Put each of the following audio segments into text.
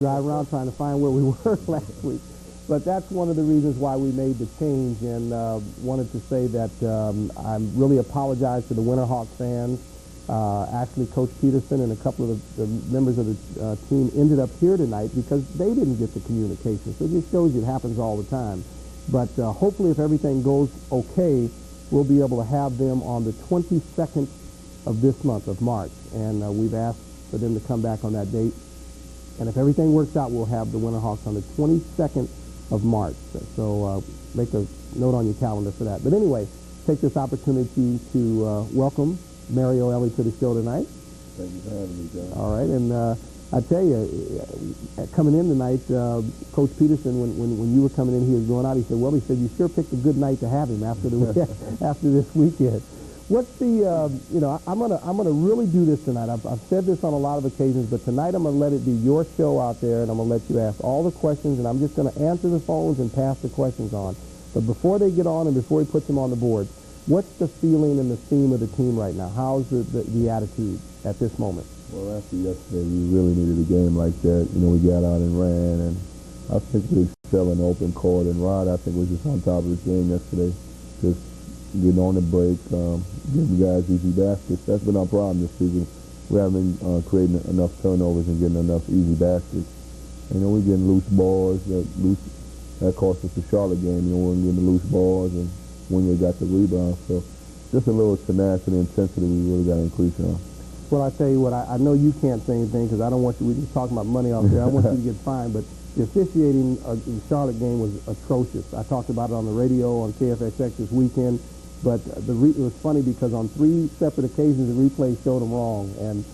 drive around trying to find where we were last week. But that's one of the reasons why we made the change, and wanted to say that I really apologize to the Winterhawks fans. Actually, Coach Peterson and a couple of the members of the team ended up here tonight because they didn't get the communication. So it just shows you it happens all the time. But hopefully, if everything goes okay, we'll be able to have them on the 22nd of this month, of March. And we've asked for them to come back on that date. And if everything works out, we'll have the Winterhawks on the 22nd of March. So make a note on your calendar for that. But anyway, take this opportunity to welcome Mario Elle to the show tonight. Thank you for having me, John. All right, and I tell you, coming in tonight, Coach Peterson, when you were coming in, he was going out. He said, you sure picked a good night to have him after the after this weekend. What's the, I'm gonna really do this tonight. I've said this on a lot of occasions, but tonight I'm gonna let it be your show out there, and I'm gonna let you ask all the questions, and I'm just gonna answer the phones and pass the questions on. But before they get on and before he puts them on the board, what's the feeling and the theme of the team right now? How's the attitude at this moment? Well, after yesterday, we really needed a game like that. You know, we got out and ran, and I think we excelled in open court. And Rod, I think, was just on top of his game yesterday, just getting on the break, giving guys easy baskets. That's been our problem this season. We haven't been creating enough turnovers and getting enough easy baskets. You know, we're getting loose balls. That cost us the Charlotte game. You know, we're getting the loose balls, and when they got the rebound. So just a little tenacity and intensity we really got to increase on. Well, I tell you what, I know you can't say anything because I don't want you, we just talking about money off there. I want you to get fined, but the officiating in the Charlotte game was atrocious. I talked about it on the radio on KFXX this weekend, but it was funny because on 3 separate occasions the replay showed them wrong, and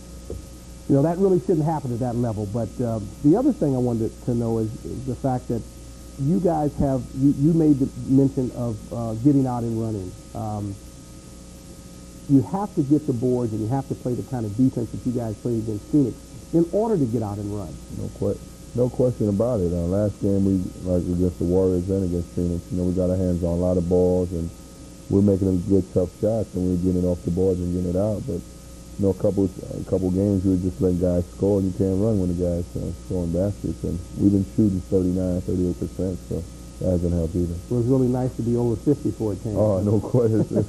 you know that really shouldn't happen at that level. But the other thing I wanted to know is the fact that you guys have, you made the mention of getting out and running. You have to get the boards and you have to play the kind of defense that you guys played against Phoenix in order to get out and run. No question about it. Last game, like against the Warriors and against Phoenix, you know, we got our hands on a lot of balls, and we're making them good, tough shots, and we're getting it off the boards and getting it out. But, you know, a couple games, we were just letting guys score, and you can't run when the guys scoring baskets. And we've been shooting 39, 38%, so that hasn't helped either. It was really nice to be over 50 for a change. Oh, no question.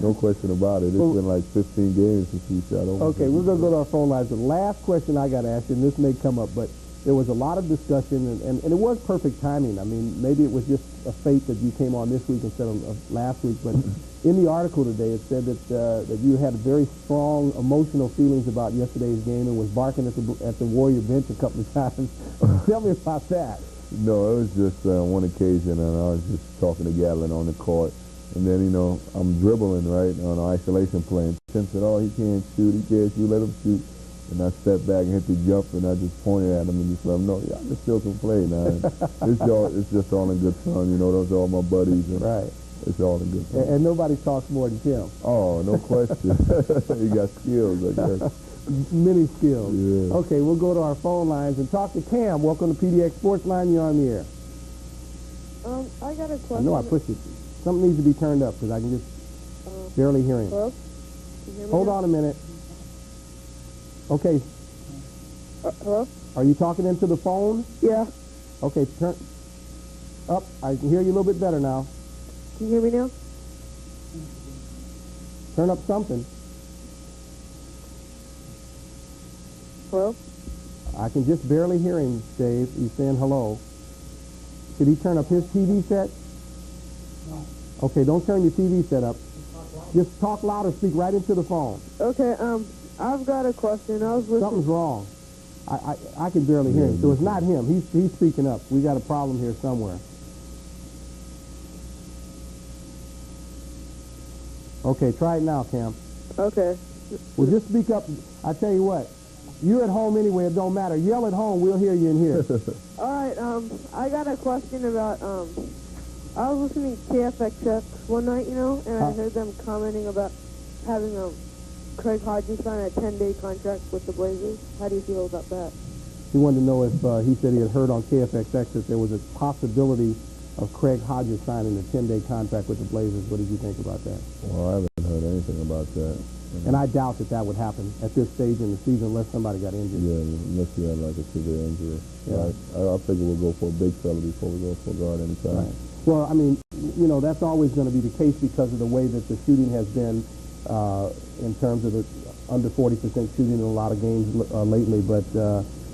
No question about it. It's been like 15 games since we shot over. Okay, we're going to go to our phone lines. The last question I got to ask you, and this may come up, but there was a lot of discussion, and it was perfect timing. I mean, maybe it was just a fate that you came on this week instead of last week, but in the article today it said that you had very strong emotional feelings about yesterday's game and was barking at the Warrior bench a couple of times. Tell me about that. No, it was just one occasion, and I was just talking to Gatlin on the court, and then, you know, I'm dribbling, right, on an isolation play, and Tim said, he can't shoot, let him shoot. And I stepped back and hit the jump, and I just pointed at him and just let him know, I can still can play now. It's just all in good fun, you know, those are all my buddies. And right. It's all in good fun. And nobody talks more than Tim. Oh, no question. He got skills, I guess. Many skills. Yeah. Okay, we'll go to our phone lines and talk to Cam. Welcome to PDX Sportsline. You're on the air. I got a question. I know I pushed it. Something needs to be turned up because I can just barely hear him. Hello? Can you hear me Hold now? on a minute. Okay. Hello? Are you talking into the phone? Yeah. Okay, turn up. I can hear you a little bit better now. Can you hear me now? Turn up something. Hello? I can just barely hear him, Dave. He's saying hello. Did he turn up his TV set? No. Okay, don't turn your TV set up. Just talk louder, speak right into the phone. Okay, I've got a question. I was listening. Something's wrong. I can barely hear him, so it's not him. He's speaking up. We got a problem here somewhere. Okay, try it now, Cam. Okay. Well, just speak up. I tell you what, you're at home anyway. It don't matter. Yell at home. We'll hear you in here. All right. I got a question about. I was listening to KFXX one night, you know, and I heard them commenting about having Craig Hodges sign a 10-day contract with the Blazers. How do you feel about that? He wanted to know if he said he had heard on KFXX that there was a possibility of Craig Hodges signing a 10-day contract with the Blazers. What did you think about that? Well, I haven't heard anything anything about that. And I doubt that would happen at this stage in the season unless somebody got injured. Yeah, unless you have like a severe injury. Yeah. I figure we'll go for a big fella before we go for a guard anytime. Right. Well, I mean, you know, that's always going to be the case because of the way that the shooting has been in terms of the under 40% shooting in a lot of games lately. But,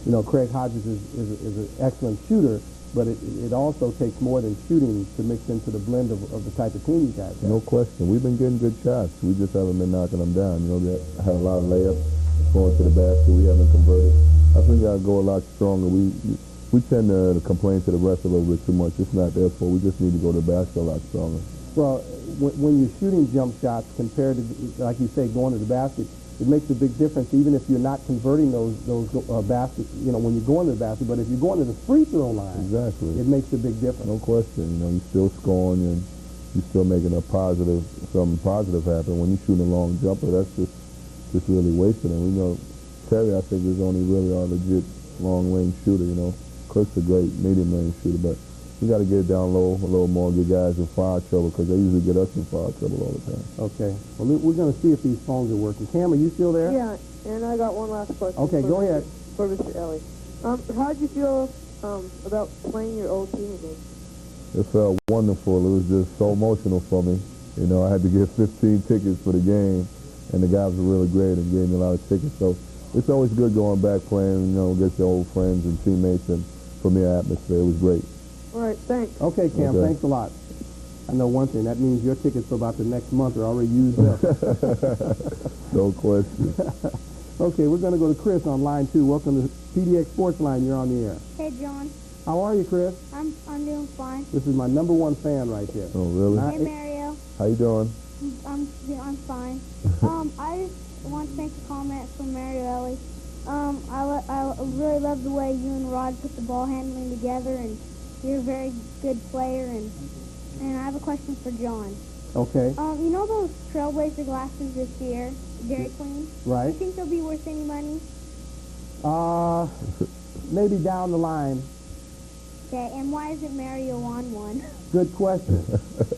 you know, Craig Hodges is an excellent shooter, but it also takes more than shooting to mix into the blend of the type of team you guys have. No question. We've been getting good shots. We just haven't been knocking them down. You know, they had a lot of layups going to the basket. We haven't converted. I think we got to go a lot stronger. We tend to complain to the rest a little bit too much. It's not their fault. We just need to go to the basket a lot stronger. Well, when you're shooting jump shots compared to, like you say, going to the basket, it makes a big difference even if you're not converting those baskets, you know, when you're going to the basket. But if you're going to the free throw line, exactly, it makes a big difference. No question. You know, you're still scoring and you're still making something positive happen. When you're shooting a long jumper, that's just really wasted. And we know Terry, I think, is only really our legit long-range shooter, you know. Cook's a great medium-range shooter, but we got to get it down low a little more, get guys in foul trouble, because they usually get us in foul trouble all the time. Okay. Well, we're going to see if these phones are working. Cam, are you still there? Yeah, and I got one last question. Okay, go ahead. For Mr. Elle. How did you feel about playing your old team again? It felt wonderful. It was just so emotional for me. You know, I had to get 15 tickets for the game, and the guys were really great and gave me a lot of tickets. So it's always good going back playing, you know, get your old friends and teammates and familiar atmosphere. It was great. All right, thanks. Okay, Cam, thanks a lot. I know one thing. That means your tickets for about the next month are already used up. No question. Okay, we're going to go to Chris on line 2. Welcome to PDX Sportsline. You're on the air. Hey, John. How are you, Chris? I'm doing fine. This is my #1 fan right here. Oh, really? Hey, Mario. How you doing? I'm fine. I just want to make a comment from Mario Elle. I really love the way you and Rod put the ball handling together, and you're a very good player. And I have a question for John. Okay. You know those Trailblazer glasses this year, Dairy Queen? Right. Do you think they'll be worth any money? Maybe down the line. Okay, and why isn't Mario on one? Good question.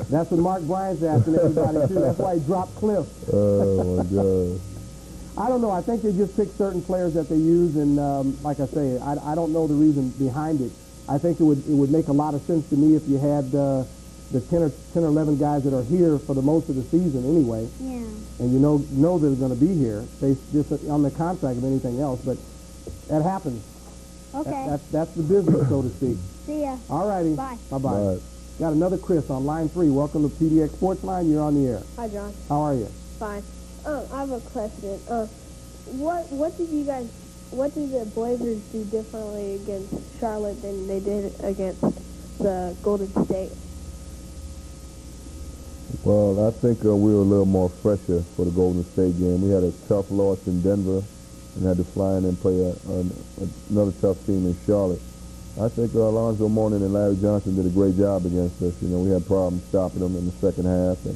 That's what Mark Bryant's asking everybody, too. That's why he dropped Cliff. Oh, my God. I don't know. I think they just pick certain players that they use, and like I say, I don't know the reason behind it. I think it would make a lot of sense to me if you had the 10 or 11 guys that are here for the most of the season anyway. Yeah. And you know they're going to be here based just on the contract of anything else, but that happens. Okay. That's the business, so to speak. See ya. All righty. Bye. Bye-bye. Bye. Got another Chris on line 3. Welcome to PDX Sportsline. You're on the air. Hi, John. How are you? Fine. I have a question. What did the Blazers do differently against Charlotte than they did against the Golden State? Well, I think we were a little more fresher for the Golden State game. We had a tough loss in Denver and had to fly in and play another tough team in Charlotte. I think Alonzo Mourning and Larry Johnson did a great job against us. You know, we had problems stopping them in the second half, and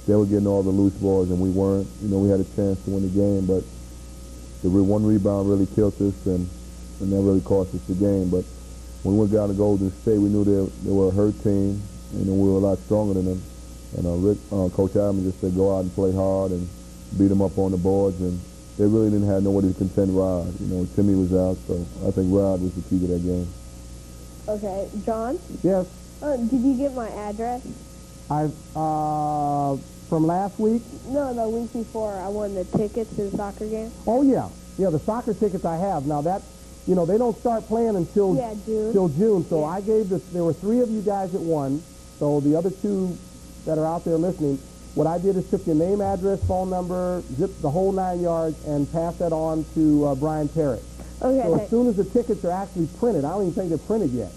they were getting all the loose balls, and we weren't. You know, we had a chance to win the game, but the one rebound really killed us, and that really cost us the game. But when we went down to Golden State, we knew they were a hurt team, and we were a lot stronger than them. And Coach Adams just said, go out and play hard and beat them up on the boards, and they really didn't have nobody to contend Rod. You know, Timmy was out, so I think Rod was the key to that game. Okay, John? Yes. Did you get my address? From last week? No, the week before. I won the tickets to the soccer game. Oh, yeah. Yeah, the soccer tickets I have. Now, that, you know, they don't start playing until June. Till June. So Yeah. I gave there were 3 of you guys that won. So the other 2 that are out there listening, what I did is took your name, address, phone number, zip the whole 9 yards, and passed that on to Brian Parrott. Okay, So as soon as the tickets are actually printed, I don't even think they're printed yet.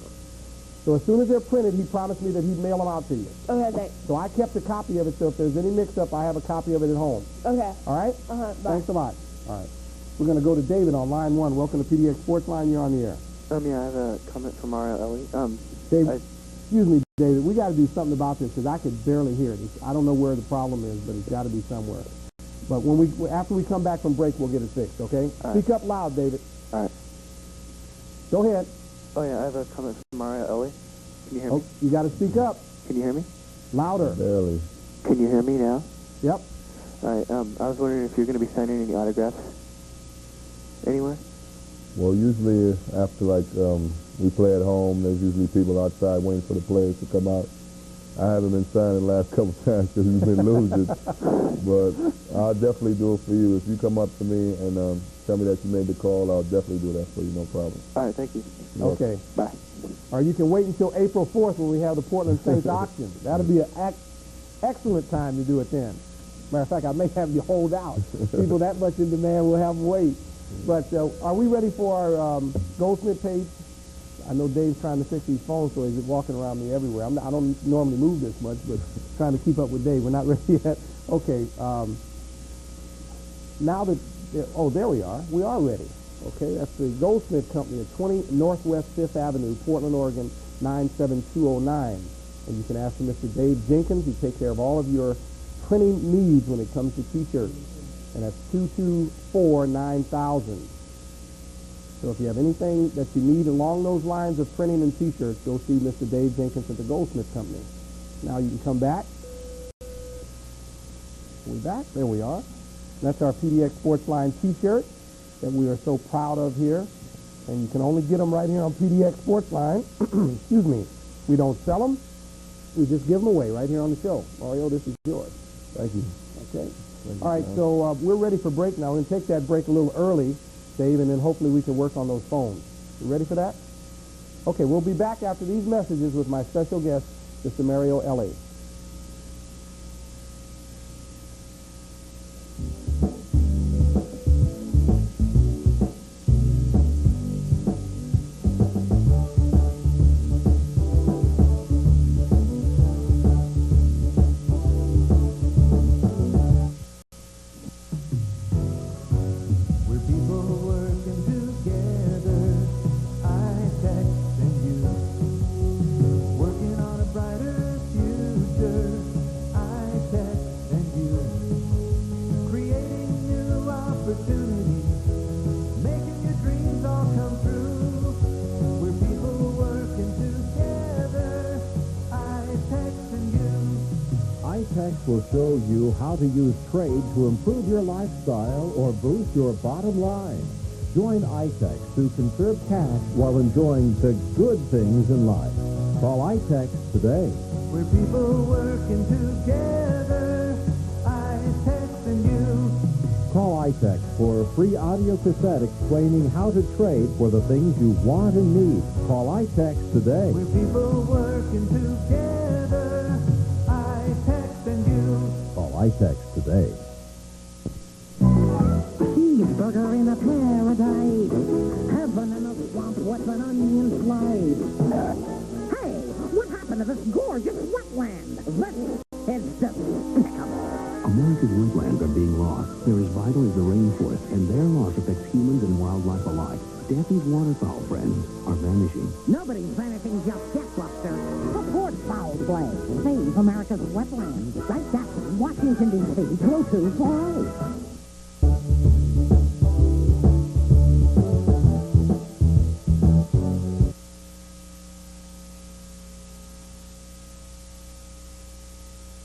So as soon as they're printed, he promised me that he'd mail them out to you. Okay, thanks. So I kept a copy of it, so if there's any mix-up, I have a copy of it at home. Okay. All right? Bye. Thanks a lot. All right. We're going to go to David on line 1. Welcome to PDX Sportsline. You're on the air. Yeah, I have a comment from Mario Elle. David, excuse me, David. We got to do something about this because I could barely hear it. I don't know where the problem is, but it's got to be somewhere. But after we come back from break, we'll get it fixed, okay? All right. Speak up loud, David. All right. Go ahead. Oh, yeah, I have a comment from Mario Elle. Can you hear me? You got to speak up. Can you hear me? Louder. Barely. Can you hear me now? Yep. All right. I was wondering if you're going to be signing any autographs anywhere. Well, usually after we play at home, there's usually people outside waiting for the players to come out. I haven't been signing the last couple times because we've been losing, but I'll definitely do it for you. If you come up to me and tell me that you made the call, I'll definitely do that for you, no problem. All right. Thank you. Okay. Bye. Or you can wait until April 4th when we have the Portland Saints auction. That'll be an excellent time to do it then. Matter of fact, I may have you hold out. People that much in demand will have to wait. But are we ready for our Goldsmith page? I know Dave's trying to fix these phones, so he's walking around me everywhere. I don't normally move this much, but trying to keep up with Dave. We're not ready yet. Okay. Now that, there we are. We are ready. Okay, that's the Goldsmith Company at 20 Northwest 5th Avenue, Portland, Oregon, 97209. And you can ask for Mr. Dave Jenkins. He takes care of all of your printing needs when it comes to T-shirts. And that's 224-9000. So if you have anything that you need along those lines of printing and T-shirts, go see Mr. Dave Jenkins at the Goldsmith Company. Now you can come back. Are we back? There we are. That's our PDX Sportsline T-shirt that we are so proud of here. And you can only get them right here on PDX Sportsline. Excuse me. We don't sell them. We just give them away right here on the show. Mario, this is yours. Thank you. Okay. All right, so we're ready for break now. We're going to take that break a little early, Dave, and then hopefully we can work on those phones. You ready for that? Okay, we'll be back after these messages with my special guest, Mr. Mario Elle. Will show you how to use trade to improve your lifestyle or boost your bottom line. Join iTex to conserve cash while enjoying the good things in life. Call iTex today. We're people working together, iTex and you. Call iTex for a free audio cassette explaining how to trade for the things you want and need. Call iTex today. We're people working together, iTex and you. Call iTex today. Cheeseburger in a paradise. Heaven in a swamp with an onion slice. Hey, what happened to this gorgeous wetland? This is despicable. America's wetlands are being lost. They're as vital as the rainforest, and their loss affects humans and wildlife alike. Daphne's waterfowl friends are vanishing. Nobody's vanishing just yet, Lobster. Support foul play. Save America's wetlands. Like that, Washington, D.C. 20248.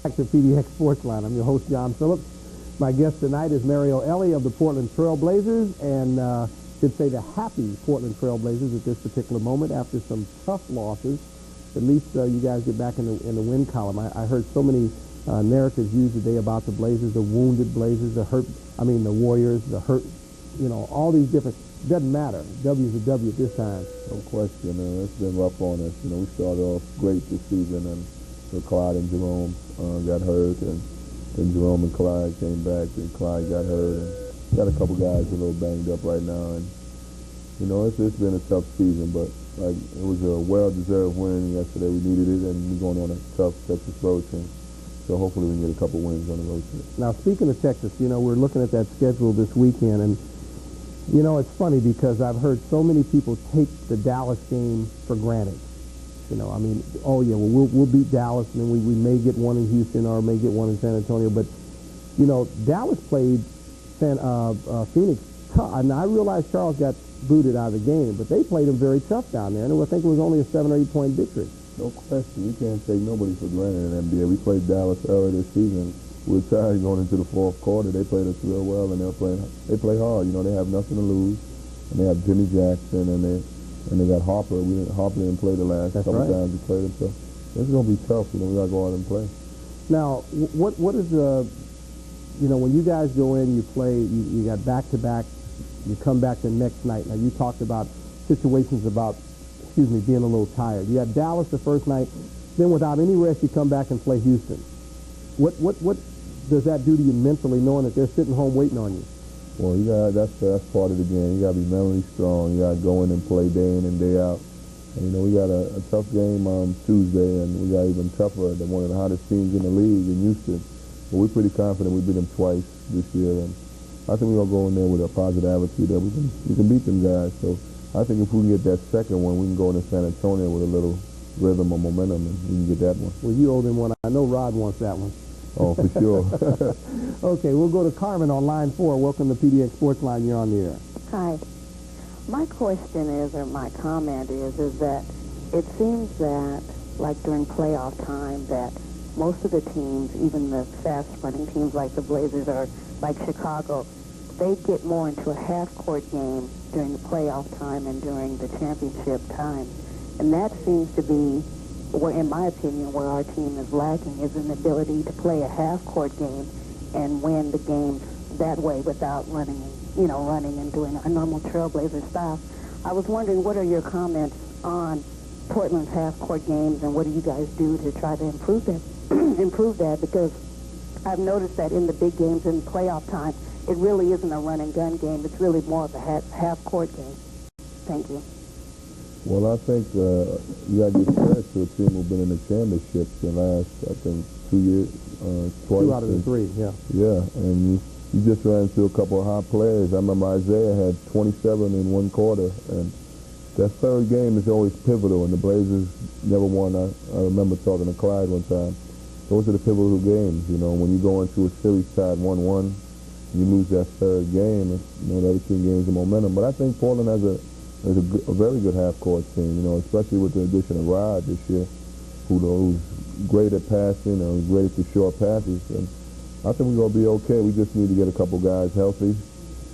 Back to PDX Sportsline. I'm your host, John Phillips. My guest tonight is Mario Elle of the Portland Trail Blazers, and should say the happy Portland Trail Blazers at this particular moment after some tough losses. At least you guys get back in the win column. I heard so many narratives used today about the Blazers, the wounded Blazers, the Warriors, the hurt, all these different. Doesn't matter. W's a W at this time. No question. It's been rough on us. We started off great this season, and Clyde and Jerome got hurt, and then Jerome and Clyde came back, and Clyde got hurt, and got a couple guys a little banged up right now, and it's been a tough season, but it was a well-deserved win yesterday. We needed it, and we're going on a tough Texas road trip, so hopefully we can get a couple wins on the road trip. Now, speaking of Texas, we're looking at that schedule this weekend, and it's funny because I've heard so many people take the Dallas game for granted. We'll beat Dallas, and then we may get one in Houston or may get one in San Antonio. But, Dallas played Phoenix tough. And I realize Charles got booted out of the game, but they played him very tough down there. And I think it was only a 7 or 8 point victory. No question. We can't take nobody for granted in the NBA. We played Dallas earlier this season. we're tired going into the fourth quarter. They played us real well, and they play hard. You know, they have nothing to lose, and they have Jimmy Jackson, and they got Harper. Harper didn't play the last couple times we played him, so it's going to be tough. You know, we got to go out and play. Now, what is the, you know, when you guys go in, you play, you got back-to-back, you come back the next night. Now, you talked about situations about, being a little tired. You had Dallas the first night, then without any rest, you come back and play Houston. What does that do to you mentally, knowing that they're sitting home waiting on you? Well, that's part of the game. You got to be mentally strong. You got to go in and play day in and day out. And, you know, we got a tough game on Tuesday, and we got even tougher than one of the hottest teams in the league in Houston. But we're pretty confident we beat them twice this year, and I think we're going to go in there with a positive attitude that we can beat them guys. So I think if we can get that second one, we can go into San Antonio with a little rhythm or momentum, and we can get that one. Well, you owe them one. I know Rod wants that one. Oh, for sure. Okay, we'll go to Carmen on line 4. Welcome to PDX Sportsline. You're on the air. Hi. My question is, or my comment is that it seems that, like during playoff time, that most of the teams, even the fast-running teams like the Blazers or like Chicago, they get more into a half-court game during the playoff time and during the championship time. And that seems to be, where, in my opinion, where our team is lacking, is an ability to play a half-court game and win the games that way without running and doing a normal Trailblazer style. I was wondering, what are your comments on Portland's half-court games, and what do you guys do to try to improve that? Because I've noticed that in the big games in playoff time, it really isn't a run-and-gun game. It's really more of a half-court game. Thank you. Well, I think you got to give credit to a team who've been in the championships the last, I think, 2 years, twice. 2 out of the 3, yeah. Yeah, and you just ran into a couple of hot players. I remember Isaiah had 27 in one quarter, and that third game is always pivotal, and the Blazers never won. I remember talking to Clyde one time. Those are the pivotal games, you know. When you go into a series tied 1-1, you lose that third game, and, you know, the other team gains the momentum. But I think Portland has a very good half-court team, you know, especially with the addition of Rod this year, who's great at passing and great at the short passes. And I think we're going to be okay. We just need to get a couple guys healthy.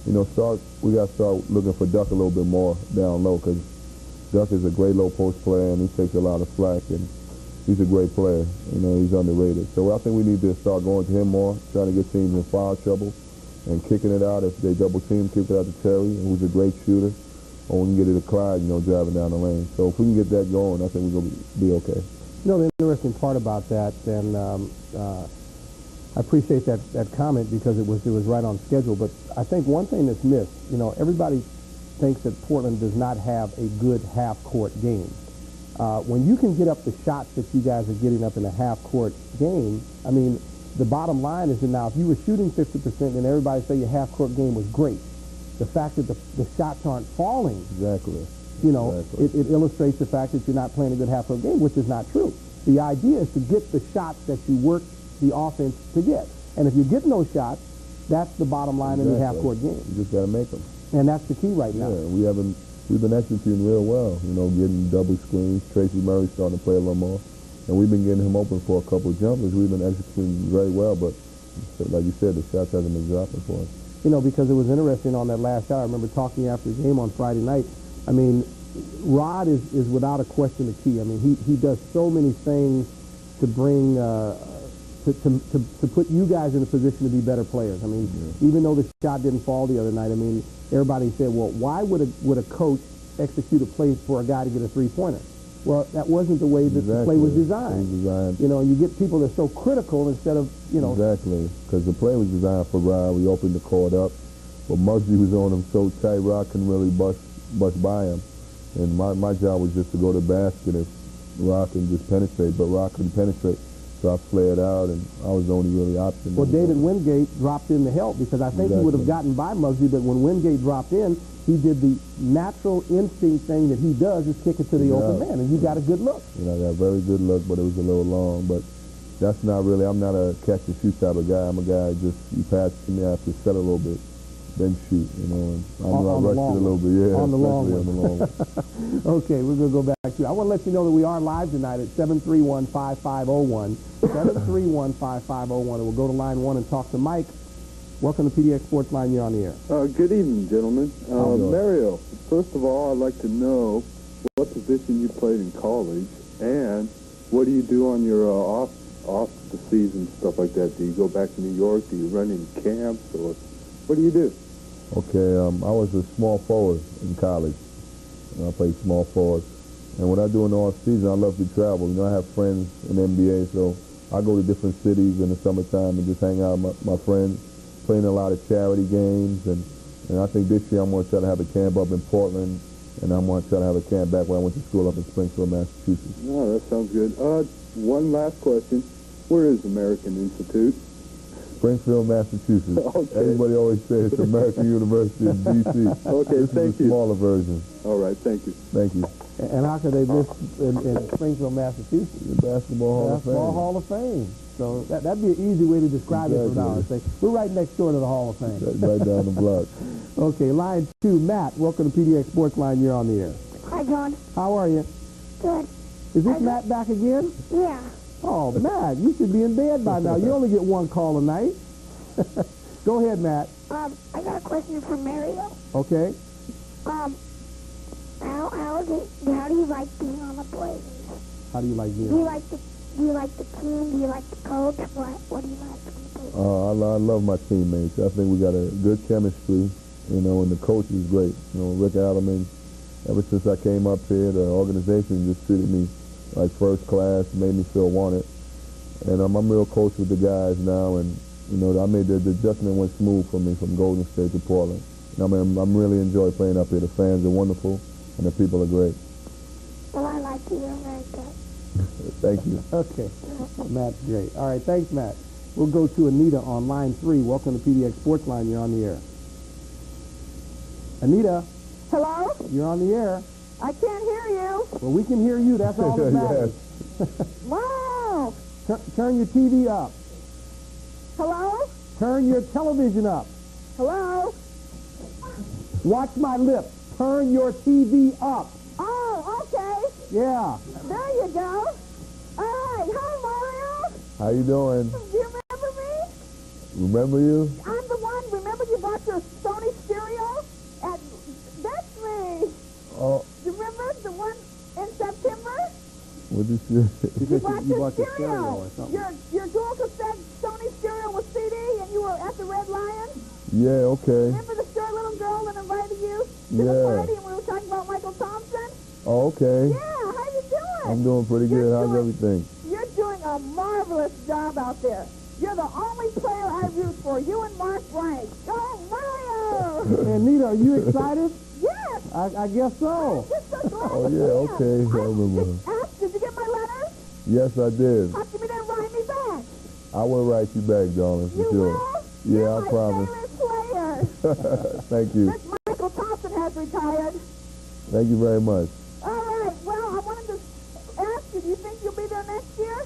You know, we got to start looking for Duck a little bit more down low, because Duck is a great low-post player, and he takes a lot of slack, and he's a great player. You know, he's underrated. So I think we need to start going to him more, trying to get teams in foul trouble and kicking it out. If they double team, kick it out to Terry, who's a great shooter, or we can get it to Clyde, you know, driving down the lane. So if we can get that going, I think we're going to be okay. You know, the interesting part about that, and I appreciate that comment, because it was right on schedule. But I think one thing that's missed, you know, everybody thinks that Portland does not have a good half-court game. When you can get up the shots that you guys are getting up in a half-court game, I mean, the bottom line is that now if you were shooting 50% and everybody say your half-court game was great, the fact that the shots aren't falling, exactly, you know, it illustrates the fact that you're not playing a good half-court game, which is not true. The idea is to get the shots that you work the offense to get. And if you're getting those shots, that's the bottom line in the half-court game. You just got to make them. And that's the key right now. Yeah, we've been executing real well, you know, getting double screens. Tracy Murray's starting to play a little more. And we've been getting him open for a couple of jumpers. We've been executing very well, but like you said, the shots haven't been dropping for us. You know, because it was interesting on that last shot. I remember talking after the game on Friday night. I mean, Rod is without a question the key. I mean, he does so many things to bring to put you guys in a position to be better players. I mean, even though the shot didn't fall the other night, I mean, everybody said, well, why would a coach execute a play for a guy to get a three-pointer? Well, that wasn't the way that the play was designed. You know, you get people that are so critical instead of, you know. Exactly, because the play was designed for Rod. We opened the court up, but Muggsy was on him so tight, Rod couldn't really bust by him. And my job was just to go to the basket if Rod can just penetrate, but Rod couldn't penetrate. So I flared out, and I was the only really option. Well, David Wingate dropped in to help, because I think he would have gotten by Muggsy, but when Wingate dropped in, he did the natural instinct thing that he does, is kick it to the open man, and you got a good look. You know, I got a very good look, but it was a little long. But that's not really, I'm not a catch-and-shoot type of guy. I'm a guy, just, you pass to me, I have to set a little bit. then shoot, you know. And I On knew I the rushed long it a little bit, yeah. on the long especially one. on the long one. Okay, we're going to go back to you. I want to let you know that we are live tonight at 731-5501. 731-5501. And we'll go to line 1 and talk to Mike. Welcome to PDX Sportsline. You're on the air. Good evening, gentlemen. Mario, first of all, I'd like to know what position you played in college, and what do you do on your off the season, stuff like that? Do you go back to New York? Do you run in camps, or what do you do? Okay, I was a small forward in college. I played small forward. And what I do in the off season, I love to travel. You know, I have friends in the NBA, so I go to different cities in the summertime and just hang out with my friends, playing a lot of charity games. And I think this year I'm going to try to have a camp up in Portland, and I'm going to try to have a camp back where I went to school up in Springfield, Massachusetts. Oh, that sounds good. One last question. Where is American Institute? Springfield, Massachusetts. Okay. Everybody always says it's American University in D.C. Okay, this thank is a you. smaller version. All right, thank you. Thank you. And how could they miss in Springfield, Massachusetts? The Basketball Hall of Fame. So that'd be an easy way to describe it from now. We're right next door to the Hall of Fame. Right down the block. Okay, line 2, Matt. Welcome to PDX Sportsline. You're on the air. Hi, John. How are you? Good. Is this Matt back again? Yeah. Oh, Matt, you should be in bed by now. You only get one call a night. Go ahead, Matt. I got a question for Mario. Okay. How do you like being on the Blazers? How do you like being? Do you like the team? Do you like the coach? What do you like from the Blazers? I love my teammates. I think we got a good chemistry, you know, and the coach is great. You know, Rick Alderman, ever since I came up here, the organization just treated me like first class, made me feel wanted. And I'm real close with the guys now, and you know, I made the adjustment went smooth for me from Golden State to Portland. And I'm really enjoy playing up here. The fans are wonderful, and the people are great. Well, I like you. You're very good. Thank you. Okay. Matt's great. All right, thanks, Matt. We'll go to Anita on line 3. Welcome to PDX Sportsline. You're on the air. Anita, Hello? you're on the air. I can't hear you. Well, we can hear you. That's all that matters. Wow. Turn your TV up. Hello? Turn your television up. Hello? Watch my lips. Turn your TV up. Oh, okay. Yeah. There you go. All right. Hi, Mario. How you doing? Do you remember me? Remember you? I'm the one. Remember you bought your Sony stereo? That's me. Oh, You remember the one in September? what did you? You bought your stereo stereo. or something. Your dual cassette Sony stereo with CD, and you were at the Red Lion. Yeah, okay. Remember the short little girl that invited you to Yeah. the party, and we were talking about Michael Thompson? Oh, okay. Yeah, how you doing? I'm doing pretty good. How's doing- everything? You're doing a marvelous job out there. You're the only player I root for. You and Mark Bryant. Go, Mario! Anita, are you excited? Yes! I guess so. I'm just so glad Oh, to yeah, see okay. you. I remember. Did you get my letter? Yes, I did. How come you didn't write me back? I will write you back, darling, for You sure. will? Yeah, You're I my promise. favorite player. Thank you. Miss Michael Thompson has retired. Thank you very much. All right. Well, I wanted to ask you, do you think you'll be there next year?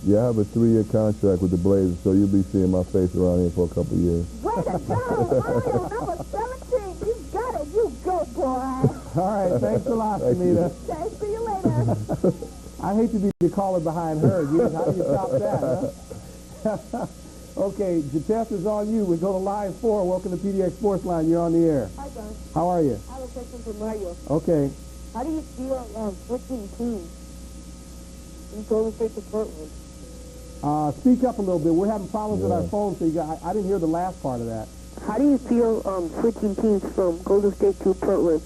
Yeah, I have a 3-year contract with the Blazers, so you'll be seeing my face around here for a couple of years. Way to go, Mario, number 17. You got it. You go, boy. All right, thanks a lot, Thank you. Anita. Okay, see you later. I hate to be the caller behind her. How do you top that, huh? Okay, Jateth is on you. We go to line 4. Welcome to PDX Sportsline. You're on the air. Hi, John. How are you? I have a question for Mario. Okay. How do you feel switching teams from Golden State to Portland? Speak up a little bit. We're having problems with our Yeah. phone, so I didn't hear the last part of that. How do you feel switching teams from Golden State to Portland?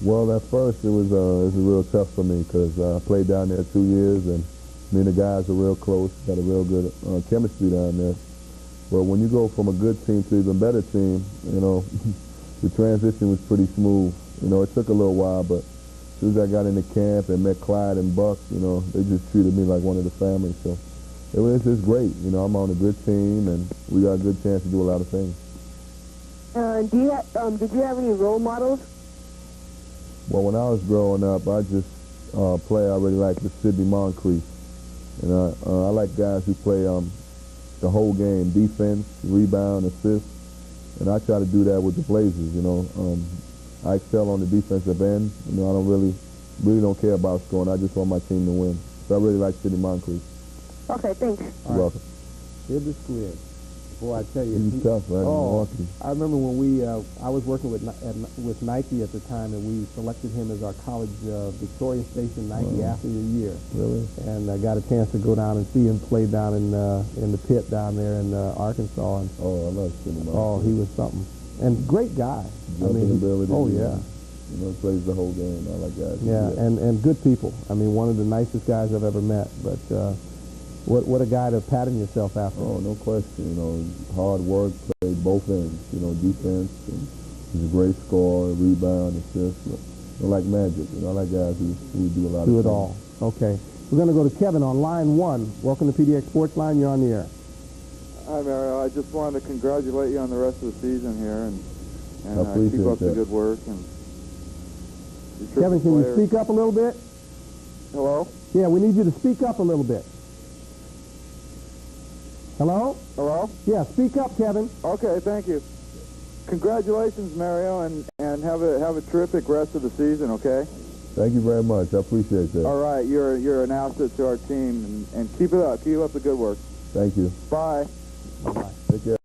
Well, at first it was real tough for me because I played down there 2 years, and me and the guys are real close. Got a real good chemistry down there. But when you go from a good team to even better team, you know, the transition was pretty smooth. You know, it took a little while, but as soon as I got into camp and met Clyde and Buck, you know, they just treated me like one of the family. So it was just great. You know, I'm on a good team, and we got a good chance to do a lot of things. Did you have any role models? Well, when I was growing up, I just play. I really liked the Sidney Moncrief, and I like guys who play the whole game: defense, rebound, assist. and I try to do that with the Blazers. I excel on the defensive end. I don't really don't care about scoring. I just want my team to win. So I really like Sidney Moncrief. Okay, thanks. You're welcome. Here's the squid. Boy, I tell you. He's tough, right? I remember when I was working with Nike at the time, and we selected him as our college Victoria Station Nike Athlete of the Year. Really? And I got a chance to go down and see him play down in the pit down there in Arkansas. And, I love Sidney Moncrief. Oh, he was something. And great guy. Jumping ability. Oh, yeah. Plays the whole game. I like guys. Yeah, and good people. I mean, one of the nicest guys I've ever met. But what a guy to pattern yourself after. Oh, no question. Hard work, played both ends. Defense. And he's a great scorer, rebound, assist. I like Magic. I like guys who do a lot of things. Do it all. Okay. We're going to go to Kevin on line 1. Welcome to PDX Sportsline. You're on the air. Hi, Mario. I just wanted to congratulate you on the rest of the season here, and keep up the good work. And Kevin, can you speak up a little bit? Hello? Yeah, we need you to speak up a little bit. Hello? Hello? Yeah, speak up, Kevin. Okay, thank you. Congratulations, Mario, and have a terrific rest of the season, okay? Thank you very much. I appreciate that. All right, you're an asset to our team, and keep it up. Keep up the good work. Thank you. Bye. Bye. Take care.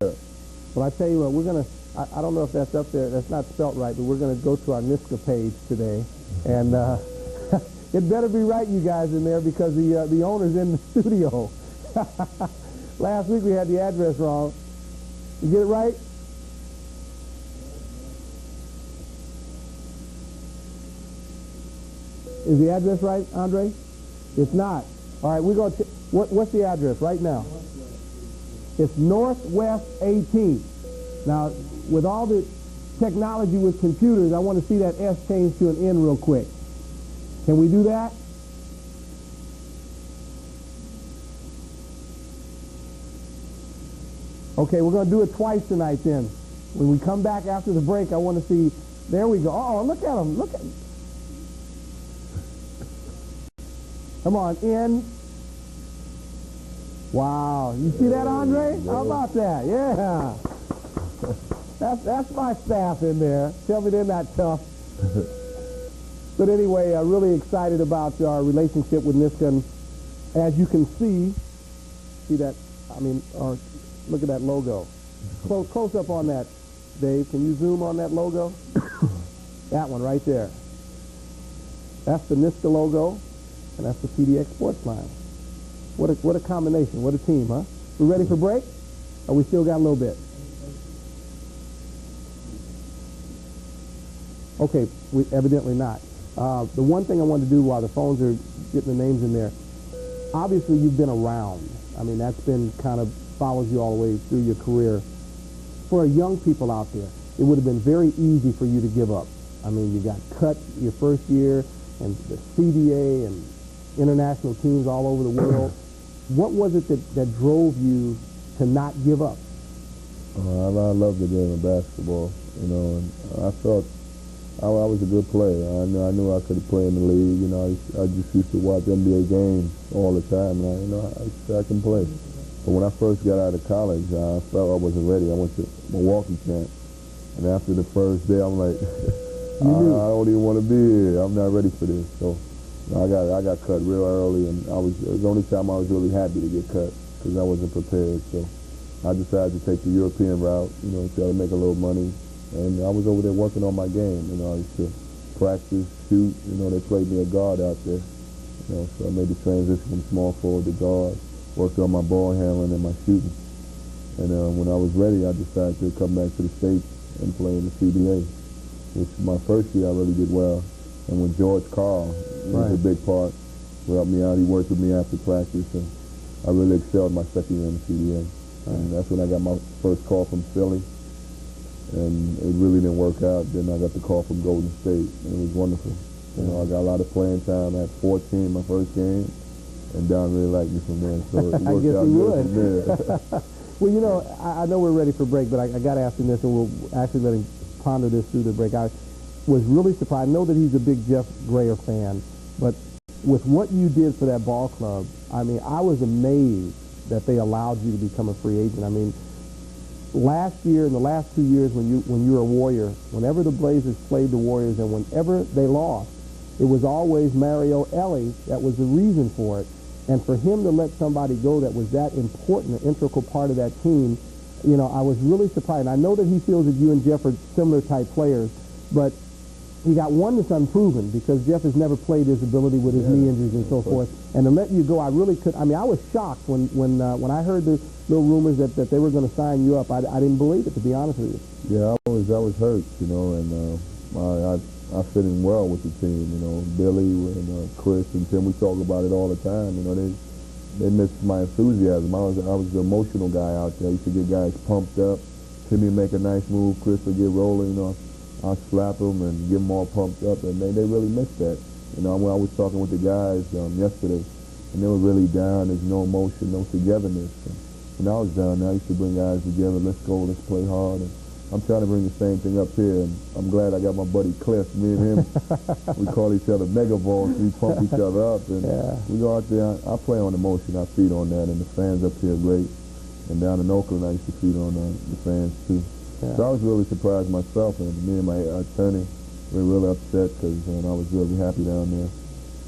Well, I tell you what, we're going to, I don't know if that's up there, that's not spelt right, but we're going to go to our NISCA page today, and it better be right, you guys, in there, because the owner's in the studio. Last week we had the address wrong. You get it right? Is the address right, Andre? It's not. All right, we're going to, what's the address right now? It's Northwest 18. Now, with all the technology with computers, I want to see that S change to an N real quick. Can we do that? Okay, we're going to do it twice tonight then. When we come back after the break, I want to see, there we go. Oh, look at him. Look at him. Come on, N. Wow. You see that, Andre? How about that? Yeah. That's my staff in there. Tell me they're not tough. But anyway, I'm really excited about our relationship with NISCA. As you can see that, look at that logo. Close up on that, Dave. Can you zoom on that logo? That one right there. That's the NISCA logo, and that's the PDX Sportsline. What a combination. What a team, huh? We ready for break? Or we still got a little bit? Okay, evidently not. The one thing I wanted to do while the phones are getting the names in there, obviously you've been around. That's been kind of follows you all the way through your career. For young people out there, it would have been very easy for you to give up. You got cut your first year, and the CBA and international teams all over the world. What was it that drove you to not give up? I love the game of basketball, and I felt I was a good player. I knew I could play in the league. I just used to watch NBA games all the time, and I can play. But when I first got out of college, I felt I wasn't ready. I went to Milwaukee camp, and after the first day, I'm like, I don't even want to be here. I'm not ready for this. So I got cut real early, and it was the only time I was really happy to get cut because I wasn't prepared. So I decided to take the European route, try to make a little money. And I was over there working on my game. I used to practice, shoot. They played me a guard out there. So I made the transition from small forward to guard. Worked on my ball handling and my shooting. And when I was ready, I decided to come back to the States and play in the CBA, which my first year I really did well. And when George Carl was a big part, who helped me out, he worked with me after practice, and I really excelled my second year in the CBA. And that's when I got my first call from Philly. And it really didn't work out. Then I got the call from Golden State, and it was wonderful. I got a lot of playing time. I had 14 my first game, and Don really liked me from there. So it worked out good from there. Well, I know we're ready for break, but I got to ask him this, and we'll actually let him ponder this through the break. I was really surprised. I know that he's a big Jeff Grayer fan, but with what you did for that ball club, I was amazed that they allowed you to become a free agent. last year and the last 2 years when you were a Warrior, whenever the Blazers played the Warriors and whenever they lost, it was always Mario Elle that was the reason for it. And for him to let somebody go that was that important, an integral part of that team, you know, I was really surprised. And I know that he feels that you and Jeff are similar type players, but you got one that's unproven because Jeff has never played his ability with his knee injuries and so forth. And to let you go, I really could. I mean, I was shocked when I heard the little rumors that they were going to sign you up. I didn't believe it, to be honest with you. Yeah, I was hurt, you know, and I fit in well with the team. You know, Billy and Chris and Tim, we talk about it all the time. You know, they missed my enthusiasm. I was the emotional guy out there. I used to get guys pumped up. Timmy would make a nice move. Chris would get rolling. You know, I'll slap them and get them all pumped up, and they really missed that. You know, I was talking with the guys yesterday, and they were really down. There's no emotion, no togetherness. And I was down there. I used to bring guys together. Let's go. Let's play hard. And I'm trying to bring the same thing up here, and I'm glad I got my buddy Cliff. Me and him, we call each other mega balls. We pump each other up, and we go out there. I play on emotion. I feed on that, and the fans up here are great. And down in Oakland, I used to feed on the fans too. Yeah. So I was really surprised myself, and me and my attorney were really upset because I was really happy down there.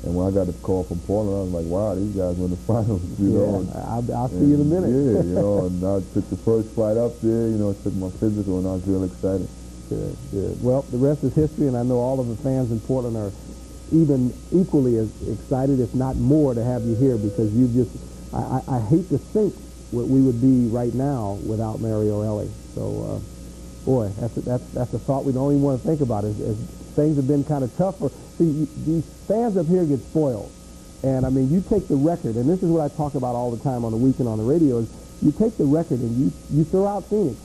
And when I got the call from Portland, I was like, wow, these guys were in the finals, you know. I'll see you in a minute. Yeah, you know, and I took the first flight up there, you know, took my physical, and I was real excited. Good, good. Well, the rest is history, and I know all of the fans in Portland are even equally as excited, if not more, to have you here because you just, I hate to think what we would be right now without Mario Elle. So, boy, that's a thought we don't even want to think about. As things have been kind of tough for, see, these fans up here get spoiled. And, I mean, you take the record, and this is what I talk about all the time on the weekend on the radio, is you take the record and you throw out Phoenix.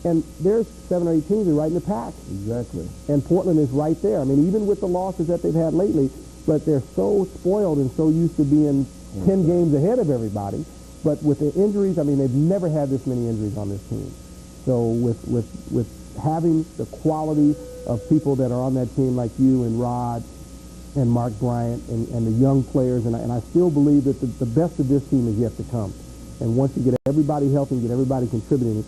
And there's 7 or 8 teams that are right in the pack. Exactly. And Portland is right there. I mean, even with the losses that they've had lately, but they're so spoiled and so used to being 10 games ahead of everybody. But with the injuries, I mean, they've never had this many injuries on this team. So with having the quality of people that are on that team like you and Rod and Mark Bryant and the young players, and I still believe that the best of this team is yet to come. And once you get everybody healthy and get everybody contributing,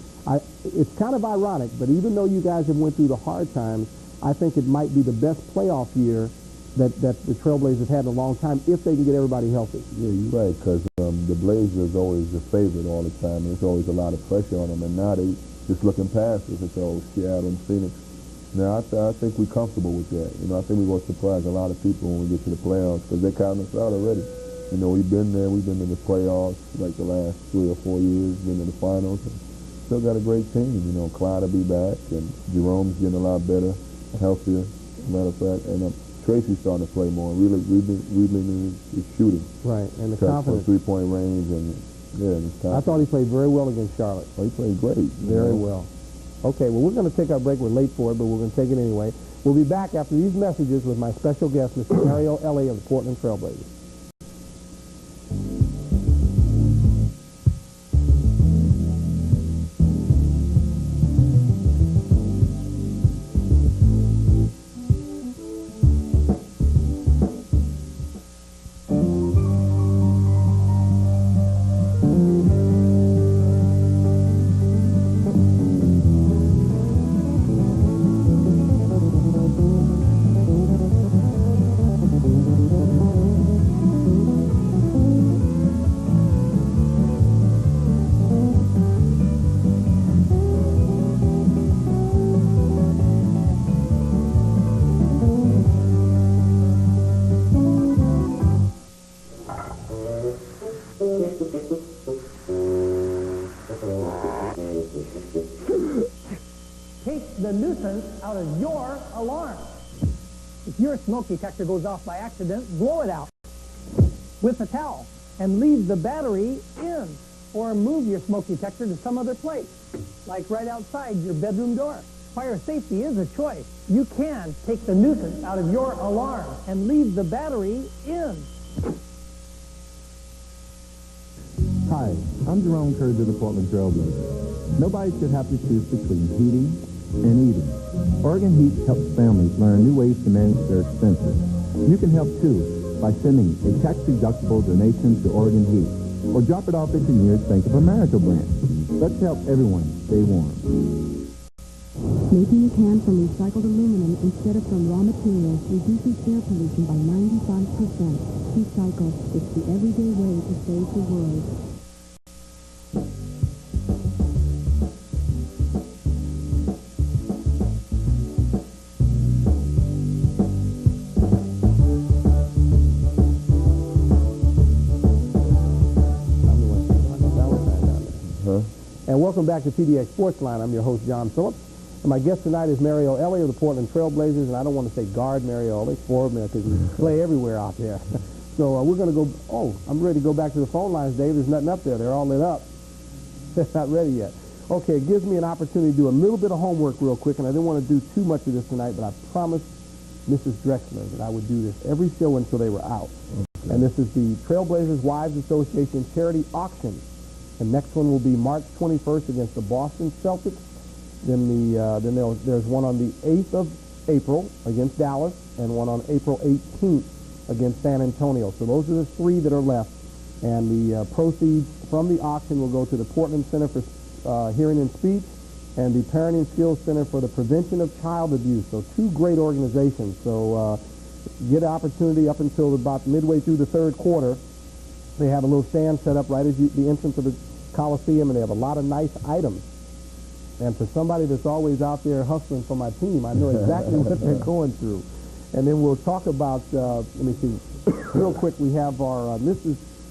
it's kind of ironic, but even though you guys have went through the hard times, I think it might be the best playoff year that the Trailblazers had in a long time if they can get everybody healthy. Yeah, you're right, because the Blazers always the favorite all the time, and there's always a lot of pressure on them, and now they just looking past us. It's all Seattle and Phoenix. Now, I think we're comfortable with that. You know, I think we're going to surprise a lot of people when we get to the playoffs because they're counting us out already. You know, we've been there. We've been in the playoffs like the last 3 or 4 years, been in the finals. And still got a great team. You know, Clyde will be back, and Jerome's getting a lot better, healthier, as a matter of fact. And Tracy's starting to play more. Really is shooting. Right, and the Touch confidence. From 3-point range, and yeah. I thought he played very well against Charlotte. Oh, he played great. Very well. Okay, well, we're going to take our break. We're late for it, but we're going to take it anyway. We'll be back after these messages with my special guest, Mr. Mario Elle of the Portland Trailblazers. Take the nuisance out of your alarm. If your smoke detector goes off by accident, blow it out with a towel and leave the battery in, or move your smoke detector to some other place, like right outside your bedroom door. Fire safety is a choice. You can take the nuisance out of your alarm and leave the battery in. Hi, I'm Jerome Kurz of the Portland Trailblazers. Nobody should have to choose between heating and eating. Oregon Heat helps families learn new ways to manage their expenses. You can help too by sending a tax-deductible donation to Oregon Heat, or drop it off at your nearest Bank of America branch. Let's help everyone stay warm. Making a can from recycled aluminum instead of from raw materials reduces air pollution by 95%. Recycle. It's the everyday way to save the world. And welcome back to PDX Sportsline. I'm your host, John Phillips. And my guest tonight is Mario Elle of the Portland Trailblazers. And I don't want to say guard Mario Elle, forward man, because we play everywhere out there. So we're going to go, I'm ready to go back to the phone lines, Dave. There's nothing up there. They're all lit up. They're not ready yet. Okay, it gives me an opportunity to do a little bit of homework real quick. And I didn't want to do too much of this tonight, but I promised Mrs. Drexler that I would do this every show until they were out. Okay. And this is the Trailblazers Wives Association Charity Auction. The next one will be March 21st against the Boston Celtics. Then there's one on the 8th of April against Dallas, and one on April 18th against San Antonio. So those are the three that are left. And the proceeds from the auction will go to the Portland Center for Hearing and Speech and the Parenting Skills Center for the Prevention of Child Abuse. So two great organizations. So get an opportunity up until about midway through the third quarter. They have a little stand set up right at the entrance of the Coliseum, and they have a lot of nice items. And for somebody that's always out there hustling for my team, I know exactly what they're going through. And then we'll talk about, let me see, real quick, we have our,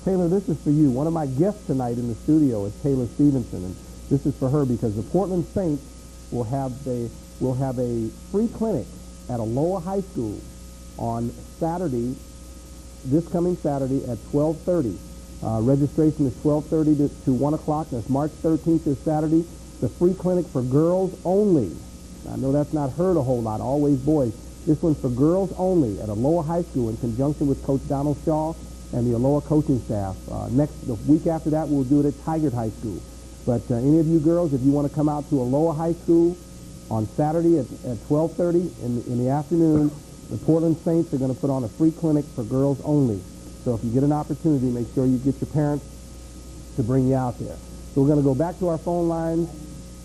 Taylor, this is for you. One of my guests tonight in the studio is Taylor Stevenson, and this is for her because the Portland Saints will have a free clinic at Aloha High School on Saturday, this coming Saturday at 12:30. Registration is 12:30 to 1 o'clock. That's March 13th is Saturday. The free clinic for girls only. I know that's not heard a whole lot, always boys. This one's for girls only at Aloha High School in conjunction with Coach Donald Shaw and the Aloha coaching staff. The week after that, we'll do it at Tigard High School. But any of you girls, if you want to come out to Aloha High School on Saturday at 12:30 in the afternoon, the Portland Saints are going to put on a free clinic for girls only. So if you get an opportunity, make sure you get your parents to bring you out there. So we're going to go back to our phone lines,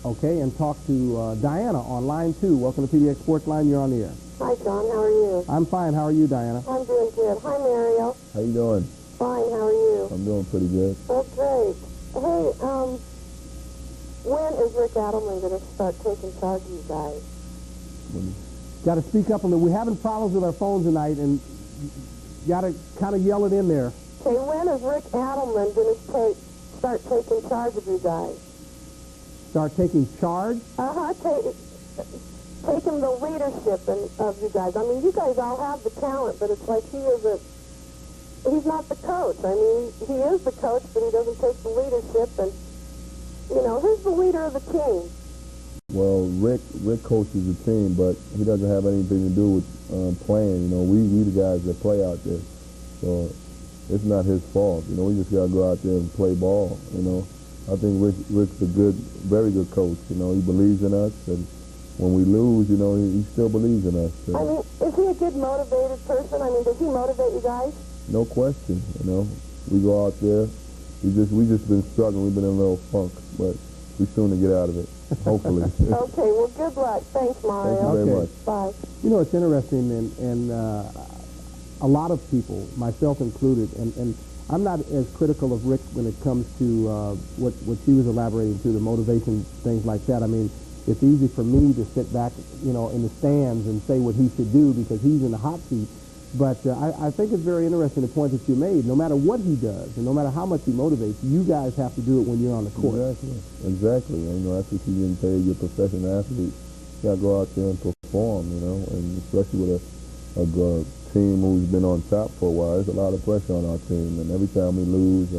okay, and talk to Diana on line 2. Welcome to PDX Sportsline. You're on the air. Hi, John. How are you? I'm fine. How are you, Diana? I'm doing good. Hi, Mario. How you doing? Fine. How are you? I'm doing pretty good. Oh, great. Hey, when is Rick Adelman going to start taking charge of you guys? Got to speak up a little. We're having problems with our phones tonight, and got to kind of yell it in there. Okay, when is Rick Adelman going to start taking charge of you guys? Start taking charge? Taking the leadership of you guys. I mean, you guys all have the talent, but it's like he's not the coach. I mean, he is the coach, but he doesn't take the leadership, and, who's the leader of the team? Well, Rick coaches the team, but he doesn't have anything to do with playing. We the guys that play out there, so it's not his fault. We just gotta go out there and play ball. I think Rick's a very good coach. He believes in us, and when we lose, he still believes in us. I mean, is he a good motivated person? I mean, does he motivate you guys? No question. We go out there. We just been struggling. We've been in a little funk, but we soon to get out of it. Hopefully. Okay, well, good luck. Thanks, Mario. Thank you very much. Bye. It's interesting, and a lot of people, myself included, and I'm not as critical of Rick when it comes to what she was elaborating to, the motivation, things like that. I mean, it's easy for me to sit back, in the stands and say what he should do because he's in the hot seat. But I think it's very interesting the point that you made. No matter what he does, and no matter how much he motivates, you guys have to do it when you're on the court. Exactly. That's what you're getting paid. You're a professional athlete. You got to go out there and perform, and especially with a team who's been on top for a while, there's a lot of pressure on our team. And every time we lose,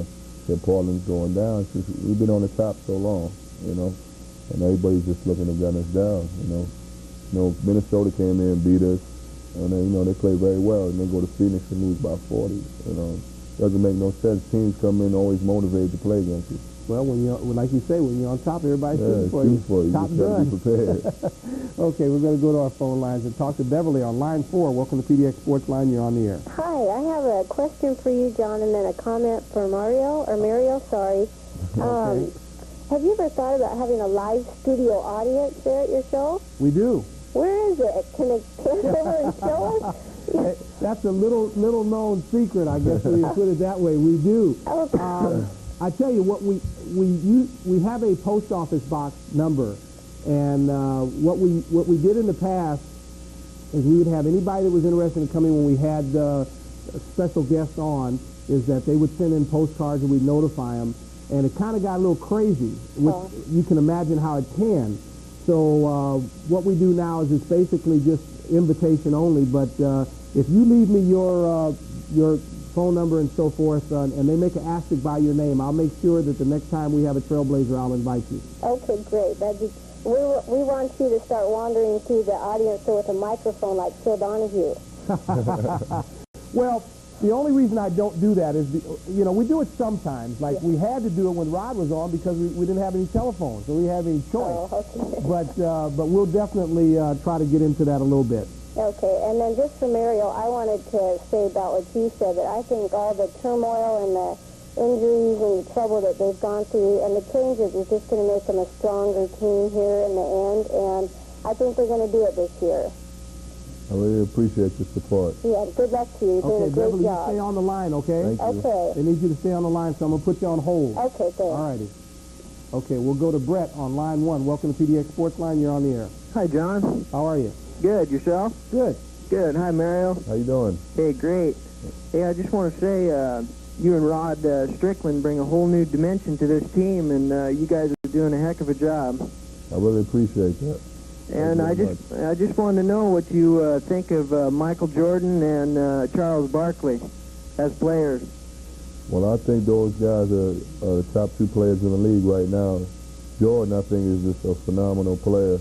Portland's going down. It's just, we've been on the top so long, and everybody's just looking to gun us down, Minnesota came in and beat us. And they play very well, and they go to Phoenix and lose by 40. Doesn't make no sense. Teams come in always motivated to play against you. Well, like you say, when you're on top, everybody's shooting for you. Top gun. Be prepared. Okay, we're going to go to our phone lines and talk to Beverly on line 4. Welcome to PDX Sportsline. You're on the air. Hi, I have a question for you, John, and then a comment for Mario, sorry. Okay. have you ever thought about having a live studio audience there at your show? We do. Where is it? Can they come over and show us? That's a little known secret, I guess, when you put it that way. We do. I tell you what, we have a post office box number, and what we did in the past is we would have anybody that was interested in coming when we had special guests on, is that they would send in postcards and we'd notify them, and it kind of got a little crazy, which you can imagine how it can. So what we do now is it's basically just invitation only, but if you leave me your phone number and so forth, and they make an asterisk by your name, I'll make sure that the next time we have a Trailblazer, I'll invite you. Okay, great. We want you to start wandering through the audience with a microphone like Phil Donahue. Well, the only reason I don't do that is, we do it sometimes. Like we had to do it when Rod was on because we didn't have any telephones, so we didn't have any choice. Oh, okay. But we'll definitely try to get into that a little bit. Okay, and then just for Mario, I wanted to say about what you said, that I think all the turmoil and the injuries and the trouble that they've gone through and the changes is just going to make them a stronger team here in the end, and I think they're going to do it this year. I really appreciate your support. Yeah, good luck to you. You're doing a great Beverly, job. you stay on the line, okay? Thank you. Okay. They need you to stay on the line, so I'm going to put you on hold. Okay, thanks. All righty. Okay, we'll go to Brett on line 1. Welcome to PDX Sportsline. You're on the air. Hi, John. How are you? Good. Yourself? Good. Good. Hi, Mario. How you doing? Hey, great. Hey, I just want to say you and Rod Strickland bring a whole new dimension to this team, and you guys are doing a heck of a job. I really appreciate that. And I just wanted to know what you think of Michael Jordan and Charles Barkley as players. Well, I think those guys are the top 2 players in the league right now. Jordan, I think, is just a phenomenal player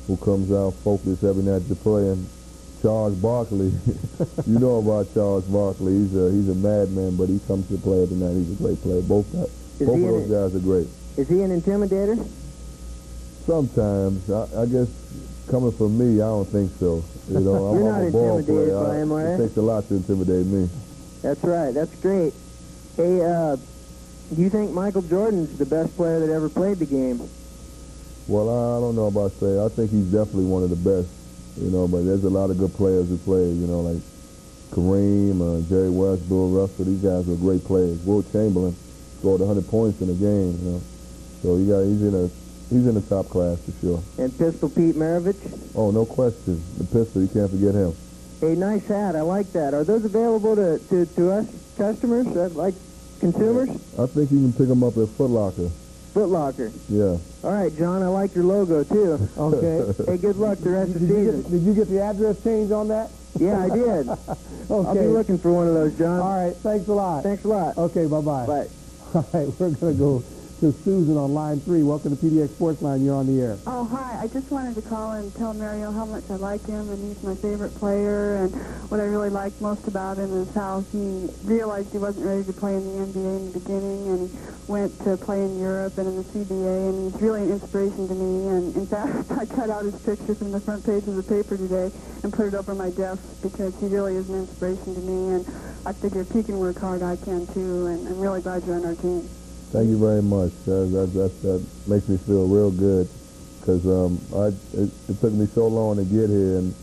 who comes out focused every night to play. And Charles Barkley, you know about Charles Barkley. He's a madman, but he comes to play every night. He's a great player. Both of those guys are great. Is he an intimidator? Sometimes. I guess coming from me, I don't think so. I'm not a ball intimidated player. by him, are you? It takes a lot to intimidate me. That's right. That's great. Hey, do you think Michael Jordan's the best player that ever played the game? Well, I don't know about saying. I think he's definitely one of the best. But there's a lot of good players who play. Like Kareem, Jerry West, Bill Russell. These guys are great players. Will Chamberlain scored 100 points in a game. So he's in the top class for sure. And Pistol Pete Maravich? Oh, no question. The pistol, you can't forget him. Hey, nice hat. I like that. Are those available to us customers, like consumers? I think you can pick them up at Foot Locker. Foot Locker. Yeah. All right, John, I like your logo, too. Okay. Hey, good luck the rest of the season. Did you get the address change on that? Yeah, I did. Okay. I'll be looking for one of those, John. All right. Thanks a lot. Thanks a lot. Okay, bye-bye. Bye. All right, we're going to go to Susan on line 3. Welcome to PDX Sportsline. You're on the air. Oh, hi. I just wanted to call and tell Mario how much I like him, and he's my favorite player, and what I really liked most about him is how he realized he wasn't ready to play in the NBA in the beginning, and he went to play in Europe and in the CBA, and he's really an inspiration to me. And in fact, I cut out his picture from the front page of the paper today and put it over my desk because he really is an inspiration to me, and I figure if he can work hard, I can too, and I'm really glad you're on our team. Thank you very much. That makes me feel real good because it took me so long to get here, and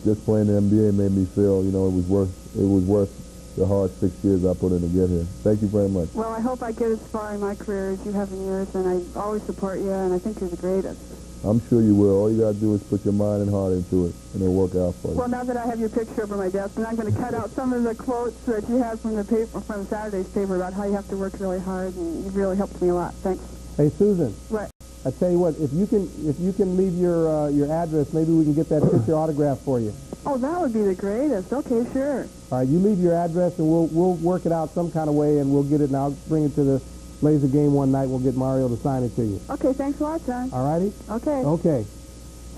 just playing the NBA made me feel, it was worth the hard 6 years I put in to get here. Thank you very much. Well, I hope I get as far in my career as you have in yours, and I always support you, and I think you're the greatest. I'm sure you will. All you got to do is put your mind and heart into it, and it'll work out for you. Well, now that I have your picture over my desk, and I'm going to cut out some of the quotes that you have from the paper, from Saturday's paper about how you have to work really hard, and you've really helped me a lot. Thanks. Hey, Susan. What? I tell you what, if you can leave your address, maybe we can get that picture autographed for you. Oh, that would be the greatest. Okay, sure. All right, you leave your address, and we'll work it out some kind of way, and we'll get it, and I'll bring it to the Blazer game one night. We'll get Mario to sign it to you. Okay, thanks a lot, John. All righty? Okay. Okay.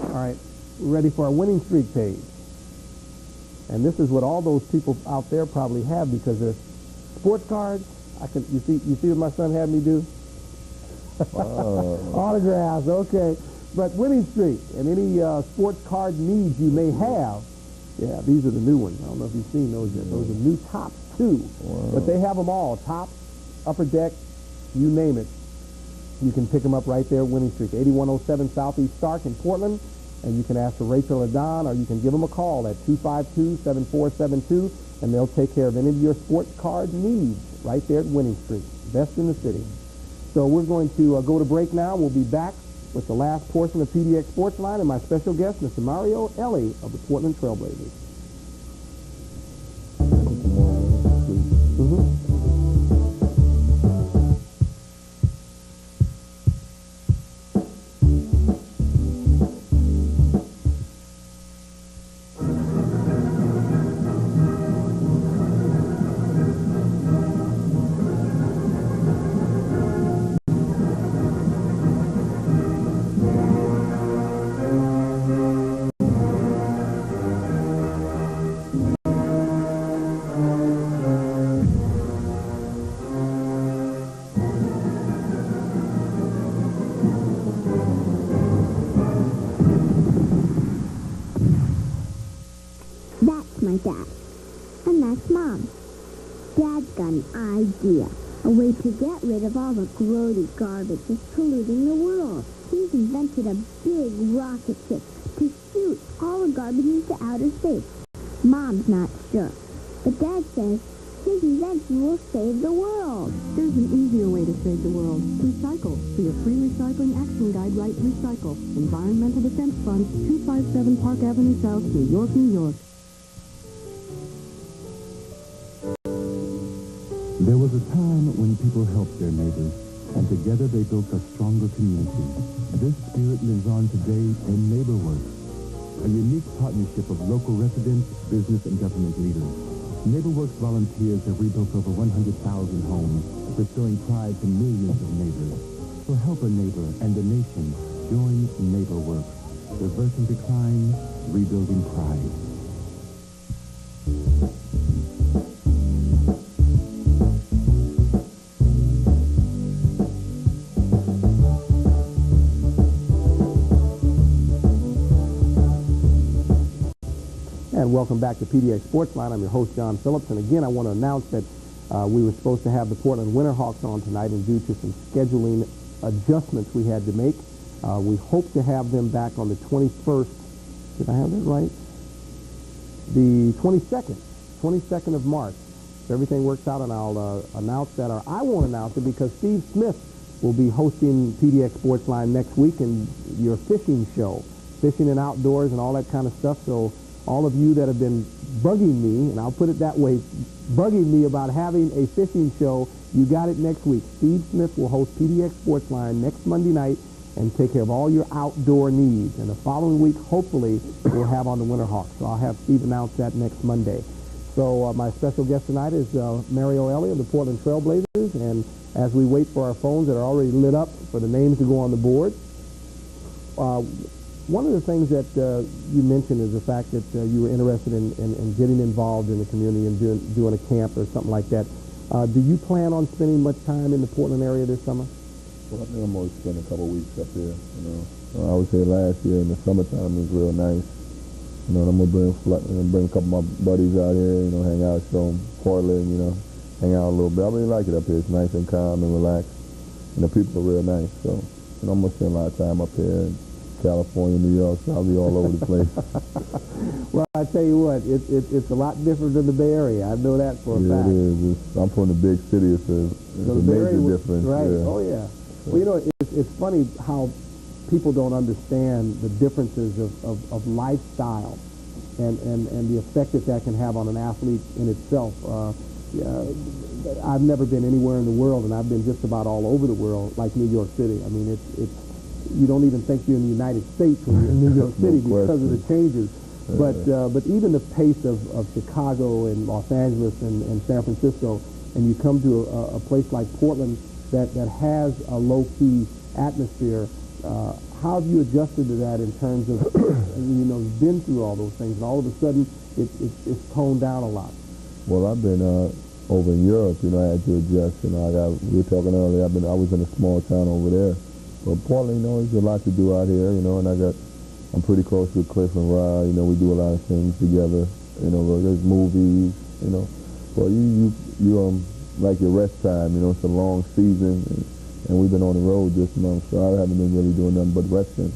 All right, we're ready for our winning streak page. And this is what all those people out there probably have because they're sports cards. You see what my son had me do? Autographs, okay. But winning streak and any sports card needs you may have. Yeah, these are the new ones. I don't know if you've seen those yet. Those are new tops too. Wow. But they have them all. Top, upper deck, you name it. you can pick them up right there at Winning Streak, 8107 Southeast Stark in Portland. And you can ask for Rachel or Don, or you can give them a call at 252-7472, and they'll take care of any of your sports card needs right there at Winning Streak, best in the city. So we're going to go to break now. We'll be back with the last portion of PDX Sportsline and my special guest, Mr. Mario Elle of the Portland Trailblazers. My dad. And that's Mom. Dad's got an idea. A way to get rid of all the grody garbage that's polluting the world. He's invented a big rocket ship to shoot all the garbage into outer space. Mom's not sure. But Dad says his invention will save the world. There's an easier way to save the world. Recycle. For your free recycling action guide, write Recycle. Environmental Defense Fund, 257 Park Avenue South, New York, New York. There was a time when people helped their neighbors, and together they built a stronger community. This spirit lives on today in NeighborWorks, a unique partnership of local residents, business, and government leaders. NeighborWorks volunteers have rebuilt over 100,000 homes, restoring pride to millions of neighbors. So help a neighbor and a nation. Join NeighborWorks. Reversing decline, rebuilding pride. And welcome back to PDX Sportsline. I'm your host, John Phillips. And again, I want to announce that we were supposed to have the Portland Winterhawks on tonight, and due to some scheduling adjustments we had to make, we hope to have them back on the 21st. Did I have that right? The 22nd of March. If everything works out, and I'll announce that, or I won't announce it because Steve Smith will be hosting PDX Sportsline next week and your fishing show, fishing and outdoors and all that kind of stuff. So all of you that have been bugging me, and I'll put it that way, bugging me about having a fishing show, you got it next week. Steve Smith will host PDX Sportsline next Monday night and take care of all your outdoor needs. And the following week, hopefully, we'll have on the Winterhawks. So I'll have Steve announce that next Monday. So my special guest tonight is Mario Elle of the Portland Trailblazers. And as we wait for our phones that are already lit up for the names to go on the board, one of the things that you mentioned is the fact that you were interested in getting involved in the community and doing a camp or something like that. Do you plan on spending much time in the Portland area this summer? Well, I think I'm going to spend a couple of weeks up here. I was here last year in the summertime. It was real nice. And I'm going to bring a couple of my buddies out here, hang out, show them Portland, hang out a little bit. I really like it up here. It's nice and calm and relaxed. And the people are real nice. So, I'm going to spend a lot of time up here. California, New York, so I'll be all over the place. Well, I tell you what, it's a lot different than the Bay Area. I know that for a fact. It is. I'm from the big city. It's a major difference. Right. Yeah. Oh, yeah. Well, it's funny how people don't understand the differences of lifestyle and the effect that can have on an athlete in itself. I've never been anywhere in the world, and I've been just about all over the world, like New York City. I mean, it's you don't even think you're in the United States when you're in New York City because of the changes. But even the pace of Chicago and Los Angeles and San Francisco, and you come to a place like Portland that has a low-key atmosphere, how have you adjusted to that in terms of, you've been through all those things, and all of a sudden it's toned down a lot? Well, I've been over in Europe, I had to adjust. We were talking earlier, I was in a small town over there. But Portland, there's a lot to do out here, and I'm pretty close with Cliff and Rod. We do a lot of things together. There's movies, Well, you like your rest time, it's a long season. And and we've been on the road this month, so I haven't been really doing nothing but resting.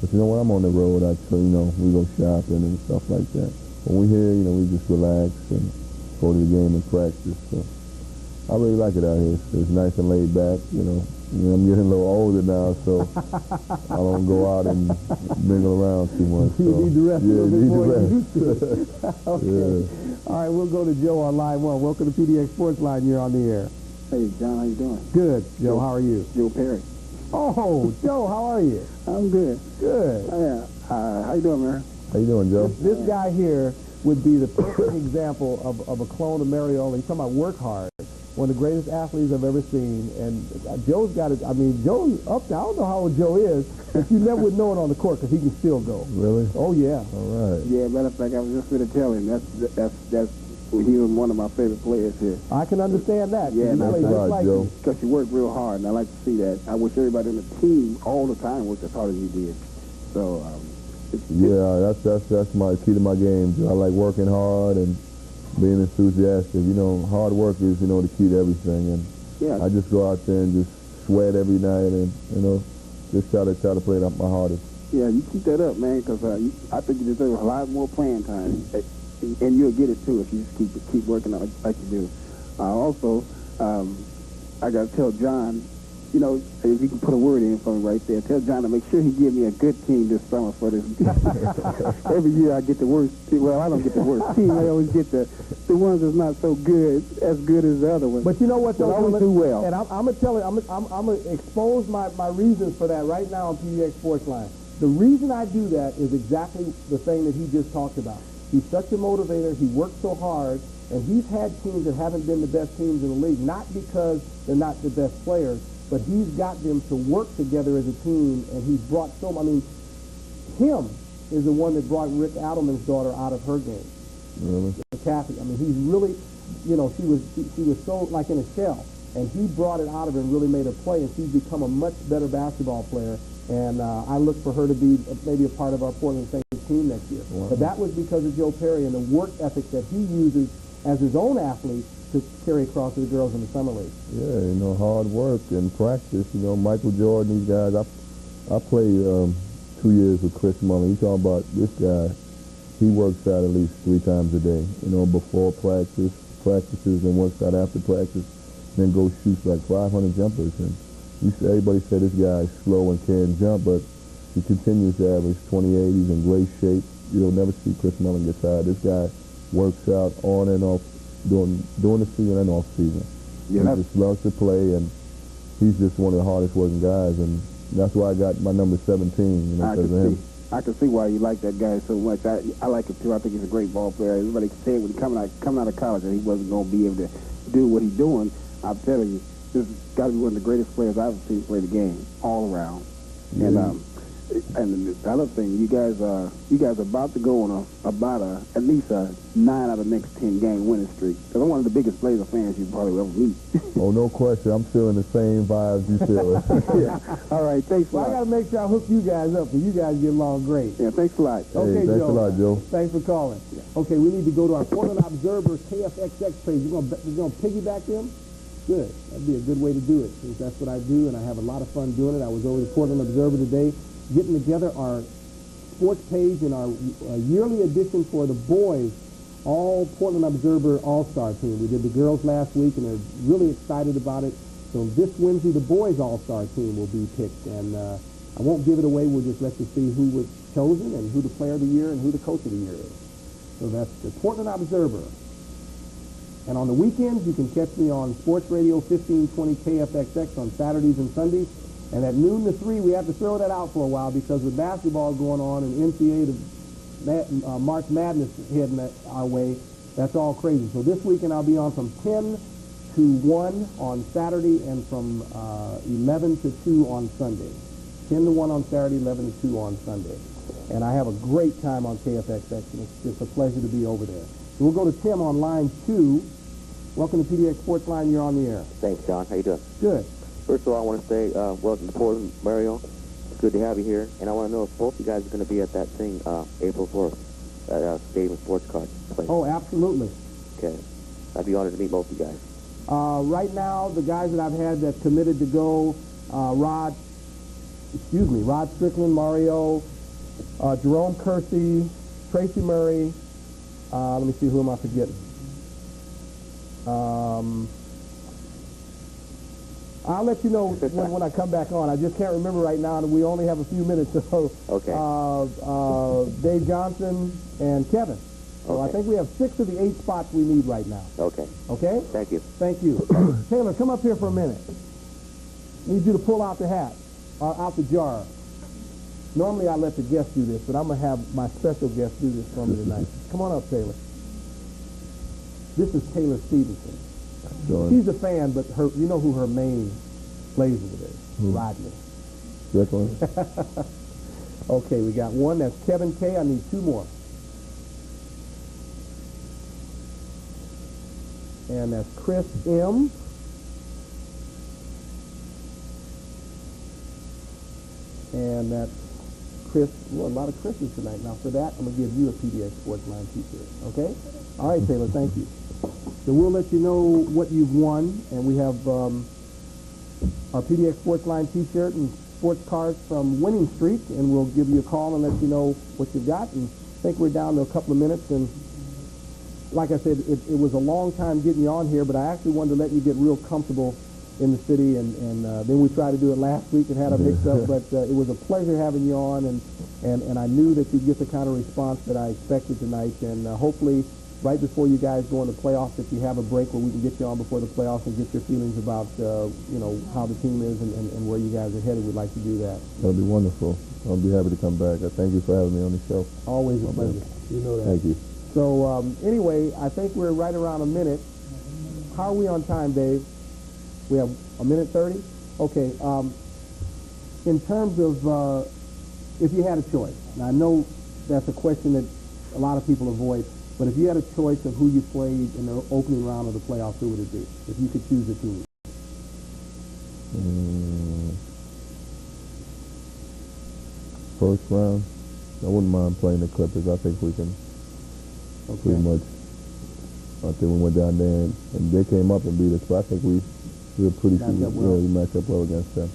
But you know, when I'm on the road, we go shopping and stuff like that. When we're here, we just relax and go to the game and practice. So I really like it out here. It's nice and laid back, I'm getting a little older now, so I don't go out and mingle around too much. You need to rest a little bit more than you used to. Okay. Yeah. All right, we'll go to Joe on line 1. Welcome to PDX Sportsline. You're on the air. Hey, John, how you doing? Good. Joe, how are you? Joe Perry. Oh, Joe, how are you? I'm good. Good. Yeah. How you doing, man? How you doing, Joe? This guy here would be the perfect example of a clone of Mariota. He's talking about work hard. One of the greatest athletes I've ever seen. And Joe's got it. I mean, Joe's up there. I don't know how old Joe is, but you never would know it on the court because he can still go. Really? Oh, yeah. All right. Yeah, matter of fact, I was just going to tell him he was one of my favorite players here. I can understand that. Yeah, that's right, Joe. Because you work real hard, and I like to see that. I wish everybody on the team all the time worked as hard as you did. So, yeah, that's my key to my game, Joe. I like working hard and being enthusiastic. Hard work is, the key to everything. And yeah. I just go out there and just sweat every night and, just try to play it up my hardest. Yeah, you keep that up, man, because I think you deserve a lot more playing time. And you'll get it, too, if you just keep working on it like you do. Also, I got to tell John, if you can put a word in for me right there, tell John to make sure he give me a good team this summer for this. Every year I get the worst team. Well, I don't get the worst team. I always get the ones that's not so good, as good as the other ones. But you know what, though? They always do well. And I'm going to tell you, I'm going to expose my reasons for that right now on PDX Sportsline. The reason I do that is exactly the thing that he just talked about. He's such a motivator. He works so hard. And he's had teams that haven't been the best teams in the league, not because they're not the best players, but he's got them to work together as a team, and he's brought him is the one that brought Rick Adelman's daughter out of her game. Really? Kathy. I mean, he's really, she was so like in a shell, and he brought it out of her and really made her play, and she's become a much better basketball player. And I look for her to be maybe a part of our Portland Saints team next year. Wow. But that was because of Joe Perry and the work ethic that he uses as his own athlete to carry across to the girls in the summer league. Yeah, hard work and practice. Michael Jordan, these guys. I played 2 years with Chris Mullin. You talking about this guy? He works out at least 3 times a day. Before practices, and works out after practice, then goes shoots like 500 jumpers. And everybody said this guy's slow and can't jump, but he continues to average 28. He's in great shape. You'll never see Chris Mullin get tired. This guy works out on and off, during the season and off season. Yeah, he just loves to play, and he's just one of the hardest working guys, and that's why I got my number 17. Because of him. I can see why you like that guy so much. I like him too. I think he's a great ball player. Everybody said when he coming out of college that he wasn't going to be able to do what he's doing. I'm telling you, this has got to be one of the greatest players I've ever seen play the game all around. Yeah. And the other thing, you guys are about to go on at least a 9 out of next 10 game winning streak. Because I'm one of the biggest Blazer fans you probably ever meet. Oh, no question. I'm feeling the same vibes you feel. Yeah. All right, thanks a lot. I got to make sure I hook you guys up, because you guys get along great. Yeah, thanks a lot. Okay, thanks a lot, Joe. Thanks for calling. Yeah. Okay, we need to go to our Portland Observer KFXX page. You're going to piggyback them? Good. That'd be a good way to do it, since that's what I do, and I have a lot of fun doing it. I was over the Portland Observer today, getting together our sports page and our yearly edition for the boys, all Portland Observer All-Star team. We did the girls last week, and they're really excited about it. So this Wednesday, the boys All-Star team will be picked, and I won't give it away. We'll just let you see who was chosen and who the player of the year and who the coach of the year is. So that's the Portland Observer. And on the weekends, you can catch me on Sports Radio 1520 KFXX on Saturdays and Sundays. And at noon to 3, we have to throw that out for a while because with basketball going on and NCAA March Madness heading our way, that's all crazy. So this weekend I'll be on from 10 to 1 on Saturday and from 11 to 2 on Sunday. 10 to 1 on Saturday, 11 to 2 on Sunday. And I have a great time on KFXX, and it's just a pleasure to be over there. So we'll go to Tim on line 2. Welcome to PDX Sportsline. You're on the air. Thanks, John. How you doing? Good. First of all, I want to say welcome to Portland, Mario. It's good to have you here. And I want to know if both you guys are going to be at that thing April 4th at Stadium Sports Card place. Oh, absolutely. Okay. I'd be honored to meet both of you guys. Right now, the guys that I've had that committed to go, Rod Strickland, Mario, Jerome Kersey, Tracy Murray. Let me see, who am I forgetting? I'll let you know when I come back on. I just can't remember right now, and we only have a few minutes. So, okay. Dave Johnson and Kevin. So I think we have 6 of the 8 spots we need right now. Okay. Okay? Thank you. Thank you. Taylor, come up here for a minute. Need you to pull out the hat, out the jar. Normally I let the guests do this, but I'm going to have my special guest do this for me tonight. Come on up, Taylor. This is Taylor Stevenson. She's a fan, but you know who her main blazer is? Rodney. Strickland. Okay, we got one. That's Kevin K. I need 2 more. And that's Chris M. And that's Chris. Well, a lot of Chris's tonight. Now, for that, I'm going to give you a PDX Sportsline t-shirt. Okay? All right, Taylor, thank you. So we'll let you know what you've won, and we have our PDX Sportsline t-shirt and sports cards from Winning Streak, and we'll give you a call and let you know what you've got. And I think we're down to a couple of minutes, and like I said, it was a long time getting you on here, but I actually wanted to let you get real comfortable in the city, and then we tried to do it last week and had a mix-up, but it was a pleasure having you on, and I knew that you'd get the kind of response that I expected tonight, and hopefully right before you guys go into the playoffs, if you have a break where we can get you on before the playoffs and get your feelings about, how the team is and where you guys are headed, we'd like to do that. That'll be wonderful. I'll be happy to come back. Thank you for having me on the show. Always a pleasure. You know that. Thank you. So, anyway, I think we're right around a minute. How are we on time, Dave? We have a minute 30? Okay. In terms of if you had a choice, now I know that's a question that a lot of people avoid, but if you had a choice of who you played in the opening round of the playoffs, who would it be? If you could choose a team. First round, I wouldn't mind playing the Clippers. I think we can pretty much. I think we went down there and they came up and beat us, but I think we were pretty sure we matched up well against them.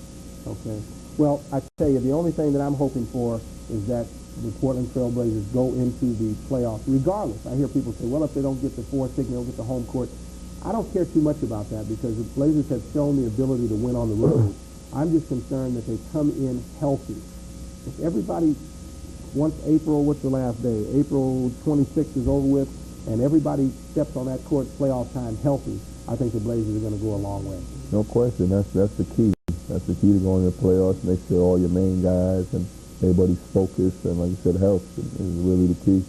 Okay. Well, I tell you, the only thing that I'm hoping for is that the Portland Trail Blazers go into the playoffs regardless. I hear people say, well, if they don't get the 4th ticket, they'll get the home court. I don't care too much about that because the Blazers have shown the ability to win on the road. I'm just concerned that they come in healthy. If everybody, once April, what's the last day? April 26th is over with, and everybody steps on that court playoff time healthy, I think the Blazers are going to go a long way. No question. That's the key. That's the key to going to the playoffs. Make sure all your main guys and everybody's focused, and like you said, health is really the key.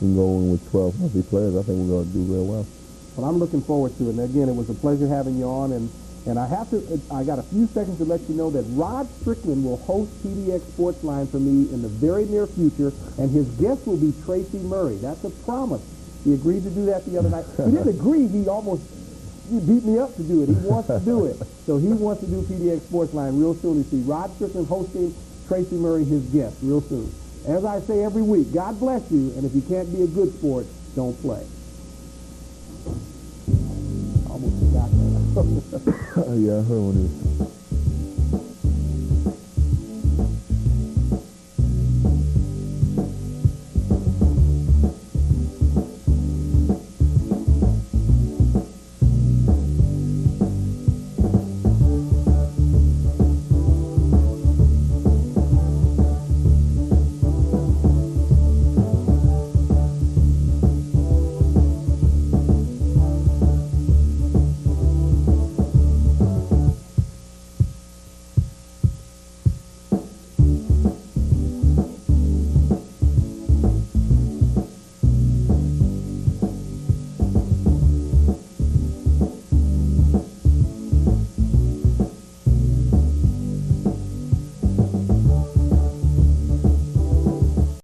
We can go in with 12 healthy players. I think we're going to do real well. Well, I'm looking forward to it. And again, it was a pleasure having you on. And I got a few seconds to let you know that Rod Strickland will host PDX Sportsline for me in the very near future, and his guest will be Tracy Murray. That's a promise. He agreed to do that the other night. He didn't agree. He beat me up to do it. He wants to do it. So he wants to do PDX Sportsline real soon. You see Rod Strickland hosting, Tracy Murray his guest real soon. As I say every week, God bless you, and if you can't be a good sport, don't play. Almost forgot that. Yeah, I heard when he was